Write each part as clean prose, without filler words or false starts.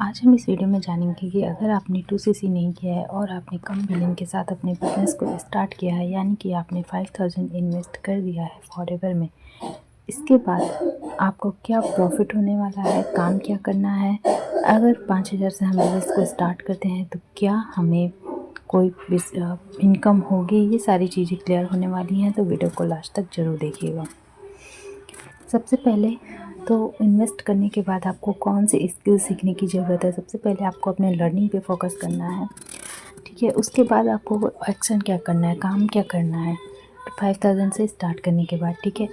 आज हम इस वीडियो में जानेंगे कि अगर आपने 2cc नहीं किया है और आपने कम बिलिंग के साथ अपने बिजनेस को स्टार्ट किया है, यानी कि आपने 5000 इन्वेस्ट कर दिया है फॉरएवर में, इसके बाद आपको क्या प्रॉफिट होने वाला है, काम क्या करना है, अगर 5000 से हम बिजनेस को स्टार्ट करते हैं तो क्या हमें कोई इनकम होगी, ये सारी चीज़ें क्लियर होने वाली हैं। तो वीडियो को लास्ट तक ज़रूर देखिएगा। सबसे पहले तो इन्वेस्ट करने के बाद आपको कौन सी स्किल सीखने की ज़रूरत है। सबसे पहले आपको अपने लर्निंग पे फोकस करना है, ठीक है। उसके बाद आपको एक्शन क्या करना है, काम क्या करना है 5000 से स्टार्ट करने के बाद, ठीक है।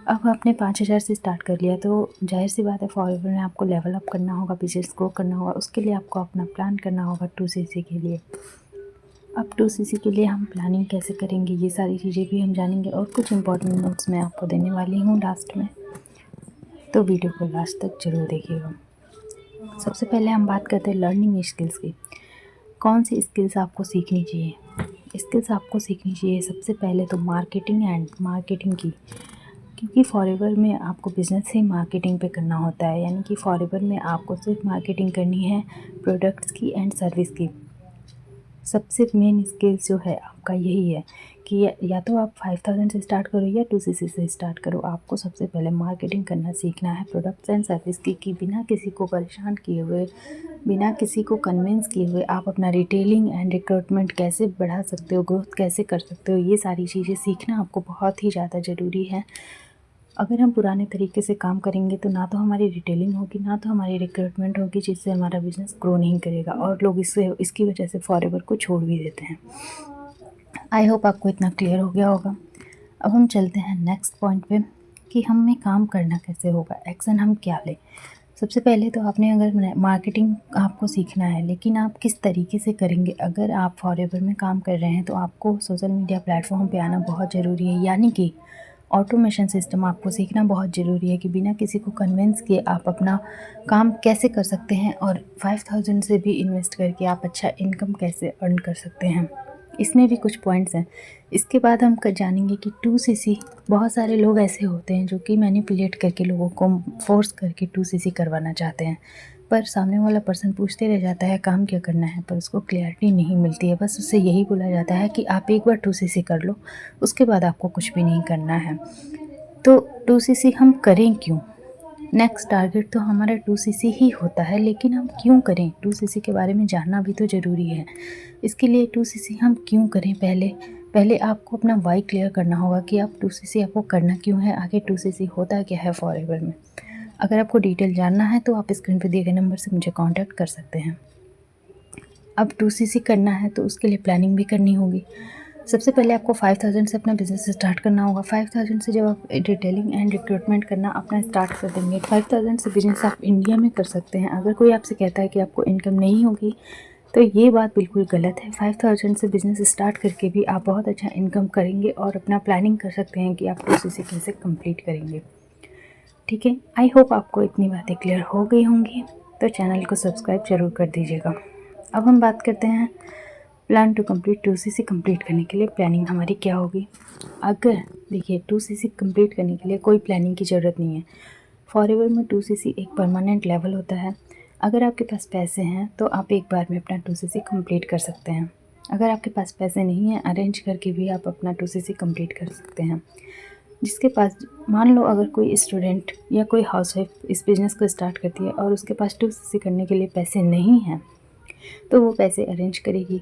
अब आपने 5000 से स्टार्ट कर लिया तो जाहिर सी बात है फॉरएवर में आपको लेवल अप करना होगा, बिजनेस ग्रो करना होगा। उसके लिए आपको अपना प्लान करना होगा 2cc के लिए। अब 2cc के लिए हम प्लानिंग कैसे करेंगे, ये सारी चीज़ें भी हम जानेंगे और कुछ इंपॉर्टेंट नोट्स मैं आपको देने वाली हूँ लास्ट में, तो वीडियो को लास्ट तक ज़रूर देखिएगा। सबसे पहले हम बात करते हैं लर्निंग स्किल्स की। कौन सी स्किल्स आपको सीखनी चाहिए। स्किल्स आपको सीखनी चाहिए सबसे पहले तो मार्केटिंग की, क्योंकि फॉरएवर में आपको बिज़नेस ही मार्केटिंग पे करना होता है। यानी कि फॉरएवर में आपको सिर्फ मार्केटिंग करनी है प्रोडक्ट्स की एंड सर्विस की। सबसे मेन स्किल्स जो है आपका यही है कि या तो आप 5000 से स्टार्ट करो या 2cc से स्टार्ट करो। आपको सबसे पहले मार्केटिंग करना सीखना है प्रोडक्ट्स एंड सर्विस की, कि बिना किसी को परेशान किए हुए, बिना किसी को कन्विंस किए हुए आप अपना रिटेलिंग एंड रिक्रूटमेंट कैसे बढ़ा सकते हो, ग्रोथ कैसे कर सकते हो, ये सारी चीज़ें सीखना आपको बहुत ही ज़्यादा ज़रूरी है। अगर हम पुराने तरीके से काम करेंगे तो ना तो हमारी रिटेलिंग होगी, ना तो हमारी रिक्रूटमेंट होगी, जिससे हमारा बिज़नेस ग्रो नहीं करेगा और लोग इसकी वजह से फॉरएवर को छोड़ भी देते हैं। आई होप आपको इतना क्लियर हो गया होगा। अब हम चलते हैं नेक्स्ट पॉइंट पे कि हमें काम करना कैसे होगा, एक्शन हम क्या लें। सबसे पहले तो आपने अगर मार्केटिंग आपको सीखना है, लेकिन आप किस तरीके से करेंगे। अगर आप फॉरएवर में काम कर रहे हैं तो आपको सोशल मीडिया प्लेटफॉर्म पे आना बहुत ज़रूरी है, यानी कि ऑटोमेशन सिस्टम आपको सीखना बहुत ज़रूरी है कि बिना किसी को कन्विंस किए आप अपना काम कैसे कर सकते हैं और 5000 से भी इन्वेस्ट करके आप अच्छा इनकम कैसे अर्न कर सकते हैं। इसमें भी कुछ पॉइंट्स हैं। इसके बाद हम जानेंगे कि 2cc, बहुत सारे लोग ऐसे होते हैं जो कि मैनिपुलेट करके लोगों को फोर्स करके 2cc करवाना चाहते हैं, पर सामने वाला पर्सन पूछते रह जाता है काम क्या करना है, पर उसको क्लैरिटी नहीं मिलती है। बस उससे यही बोला जाता है कि आप एक बार 2cc कर लो, उसके बाद आपको कुछ भी नहीं करना है। तो 2cc हम करें क्यों। नेक्स्ट टारगेट तो हमारा 2cc ही होता है, लेकिन हम क्यों करें, 2cc के बारे में जानना भी तो ज़रूरी है। इसके लिए 2cc हम क्यों करें, पहले आपको अपना वाई क्लियर करना होगा कि आप 2cc आपको करना क्यों है, आगे 2cc होता क्या है फॉरएवर में। अगर आपको डिटेल जानना है तो आप स्क्रीन पर दिए गए नंबर से मुझे कांटेक्ट कर सकते हैं। अब 2cc करना है तो उसके लिए प्लानिंग भी करनी होगी। सबसे पहले आपको 5000 से अपना बिज़नेस स्टार्ट करना होगा। 5000 से जब आप डिटेलिंग एंड रिक्रूटमेंट करना अपना स्टार्ट कर देंगे, 5000 से बिज़नेस आप इंडिया में कर सकते हैं। अगर कोई आपसे कहता है कि आपको इनकम नहीं होगी तो ये बात बिल्कुल गलत है। 5000 से बिज़नेस स्टार्ट करके भी आप बहुत अच्छा इनकम करेंगे और अपना प्लानिंग कर सकते हैं कि आप 2cc कैसे कंप्लीट करेंगे, ठीक है। आई होप आपको इतनी बातें क्लियर हो गई होंगी, तो चैनल को सब्सक्राइब ज़रूर कर दीजिएगा। अब हम बात करते हैं plan to complete 2cc complete करने के लिए प्लानिंग हमारी क्या होगी। अगर देखिए 2cc कंप्लीट करने के लिए कोई प्लानिंग की ज़रूरत नहीं है। फॉरएवर में 2cc एक परमानेंट लेवल होता है। अगर आपके पास पैसे हैं तो आप एक बार में अपना 2cc कंप्लीट कर सकते हैं। अगर आपके पास पैसे नहीं हैं, अरेंज करके भी आप अपना 2cc कंप्लीट कर सकते हैं। जिसके पास, मान लो अगर कोई स्टूडेंट या कोई हाउसवाइफ इस बिज़नेस को स्टार्ट करती है और उसके पास 2cc करने के लिए पैसे नहीं हैं, तो वो पैसे अरेंज करेगी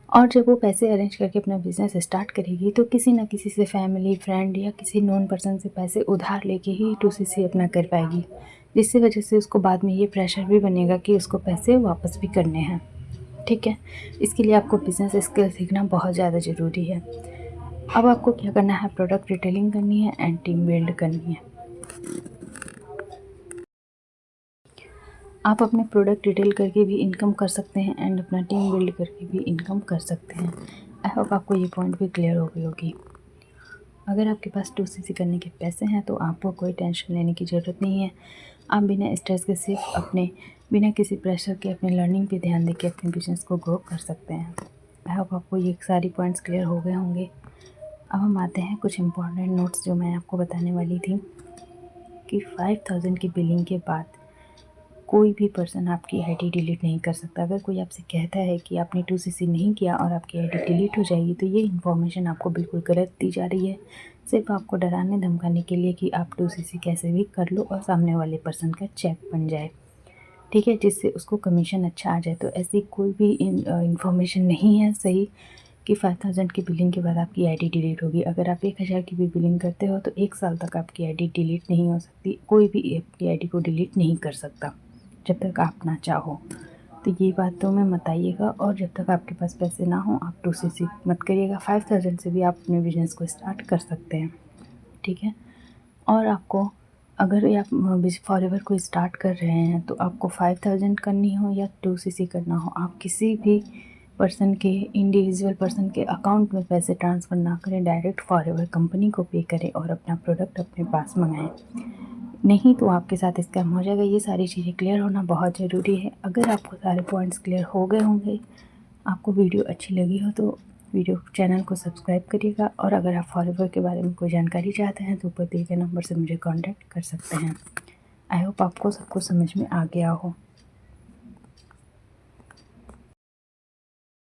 और जब वो पैसे अरेंज करके अपना बिज़नेस स्टार्ट करेगी तो किसी ना किसी से, फैमिली, फ्रेंड या किसी नॉन पर्सन से पैसे उधार लेके ही 2cc अपना कर पाएगी, जिसकी वजह से उसको बाद में ये प्रेशर भी बनेगा कि उसको पैसे वापस भी करने हैं, ठीक है। इसके लिए आपको बिज़नेस स्किल सीखना बहुत ज़्यादा ज़रूरी है। अब आपको क्या करना है, प्रोडक्ट रिटेलिंग करनी है एंड टीम बिल्ड करनी है। आप अपने प्रोडक्ट रिटेल करके भी इनकम कर सकते हैं एंड अपना टीम बिल्ड करके भी इनकम कर सकते हैं। आई होप आपको ये पॉइंट भी क्लियर हो गई होगी। अगर आपके पास 2cc करने के पैसे हैं तो आपको कोई टेंशन लेने की ज़रूरत नहीं है। आप बिना स्ट्रेस के सिर्फ अपने, बिना किसी प्रेशर के अपने लर्निंग पे ध्यान देके अपने बिजनेस को ग्रो कर सकते हैं। आई होप आपको ये सारी पॉइंट्स क्लियर हो गए होंगे। अब हम आते हैं कुछ इम्पॉर्टेंट नोट्स जो मैं आपको बताने वाली थी कि 5000 की बिलिंग के बाद कोई भी पर्सन आपकी आईडी डिलीट नहीं कर सकता। अगर कोई आपसे कहता है कि आपने 2cc नहीं किया और आपकी आईडी डिलीट हो जाएगी, तो ये इन्फॉर्मेशन आपको बिल्कुल गलत दी जा रही है, सिर्फ आपको डराने धमकाने के लिए कि आप 2cc कैसे भी कर लो और सामने वाले पर्सन का चेक बन जाए, ठीक है, जिससे उसको कमीशन अच्छा आ जाए। तो ऐसी कोई भी इन्फॉर्मेशन नहीं है सही कि 5000 की बिलिंग के बाद आपकी आईडी डिलीट होगी। अगर आप 1000 की भी बिलिंग करते हो तो 1 साल तक आपकी आईडी डिलीट नहीं हो सकती। कोई भी आपकी आईडी को डिलीट नहीं कर सकता जब तक आप ना चाहो। तो ये बात तो मैं मत आइएगा, और जब तक आपके पास पैसे ना हो आप 2cc मत करिएगा। 5000 से भी आप अपने बिजनेस को स्टार्ट कर सकते हैं, ठीक है। और आपको अगर आप फॉरएवर को स्टार्ट कर रहे हैं तो आपको 5000 करनी हो या 2cc करना हो, आप किसी भी पर्सन के, इंडिविजुअल पर्सन के अकाउंट में पैसे ट्रांसफ़र ना करें, डायरेक्ट फॉरएवर कंपनी को पे करें और अपना प्रोडक्ट अपने पास मंगाएं, नहीं तो आपके साथ स्कैम हो जाएगा। ये सारी चीज़ें क्लियर होना बहुत ज़रूरी है। अगर आपको सारे पॉइंट्स क्लियर हो गए होंगे, आपको वीडियो अच्छी लगी हो तो वीडियो चैनल को सब्सक्राइब करिएगा, और अगर आप फॉरएवर के बारे में कोई जानकारी चाहते हैं तो ऊपर दिए गए नंबर से मुझे कांटेक्ट कर सकते हैं। आई होप आपको सब कुछ समझ में आ गया हो।